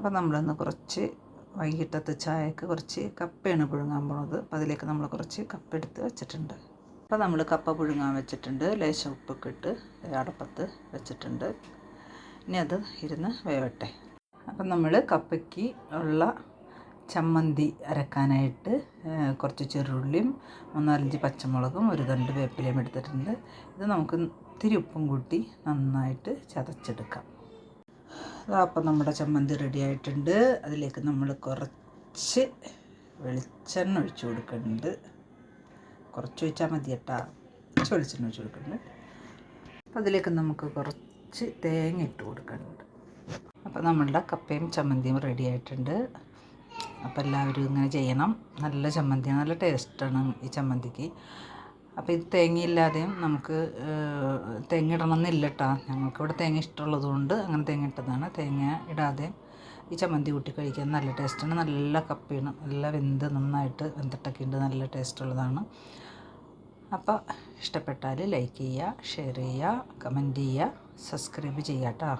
അപ്പോൾ നമ്മളിന്ന് കുറച്ച് വൈകിട്ടത്തെ ചായക്ക് കുറച്ച് കപ്പയാണ് പുഴുങ്ങാൻ പോണത്. അപ്പോൾ അതിലേക്ക് നമ്മൾ കുറച്ച് കപ്പ എടുത്ത് വെച്ചിട്ടുണ്ട്. അപ്പോൾ നമ്മൾ കപ്പ പുഴുങ്ങാൻ വെച്ചിട്ടുണ്ട്. ലേശം ഉപ്പൊക്കെ ഇട്ട് അടപ്പത്ത് വെച്ചിട്ടുണ്ട്. ഇനി അത് ഇരുന്ന് വേവട്ടെ. അപ്പം നമ്മൾ കപ്പയ്ക്ക് ഉള്ള ചമ്മന്തി അരക്കാനായിട്ട് കുറച്ച് ചെറുള്ളിയും 3-4 പച്ചമുളകും ഒരു തണ്ട് വേപ്പിലയും എടുത്തിട്ടുണ്ട്. ഇത് നമുക്ക് ഇത്തിരി ഉപ്പും കൂട്ടി നന്നായിട്ട് ചതച്ചെടുക്കാം. അപ്പം നമ്മുടെ ചമ്മന്തി റെഡി ആയിട്ടുണ്ട്. അതിലേക്ക് നമ്മൾ കുറച്ച് വെളിച്ചെണ്ണ ഒഴിച്ച് കൊടുക്കുന്നുണ്ട്. കുറച്ച് ഒഴിച്ചാൽ മതി കേട്ടോ. കുറച്ച് വെളിച്ചെണ്ണ ഒഴിച്ച് കൊടുക്കുന്നുണ്ട്. അപ്പം അതിലേക്ക് നമുക്ക് കുറച്ച് തേങ്ങ ഇട്ട് കൊടുക്കുന്നുണ്ട്. അപ്പോൾ നമ്മളുടെ കപ്പയും ചമ്മന്തിയും റെഡി ആയിട്ടുണ്ട്. അപ്പോൾ എല്ലാവരും ഇങ്ങനെ ചെയ്യണം. നല്ല ചമ്മന്തിയാണ്, നല്ല ടേസ്റ്റാണ് ഈ ചമ്മന്തിക്ക്. അപ്പോൾ ഇത് തേങ്ങയില്ലാതെയും നമുക്ക് തേങ്ങ ഇടണമെന്നില്ല കേട്ടോ. ഞങ്ങൾക്കിവിടെ തേങ്ങ ഇഷ്ടമുള്ളത് കൊണ്ട് അങ്ങനെ തേങ്ങ ഇട്ടതാണ്. തേങ്ങ ഇടാതെയും ഈ ചമ്മന്തി കൂട്ടി കഴിക്കാൻ നല്ല ടേസ്റ്റാണ്. നല്ല കപ്പയാണ്, നല്ല നന്നായിട്ട് വെന്തിട്ടൊക്കെ ഉണ്ട്, നല്ല ടേസ്റ്റുള്ളതാണ്. അപ്പോൾ ഇഷ്ടപ്പെട്ടാൽ ലൈക്ക് ചെയ്യുക, ഷെയർ ചെയ്യുക, കമൻറ്റ് ചെയ്യുക, സബ്സ്ക്രൈബ് ചെയ്യുക കേട്ടോ.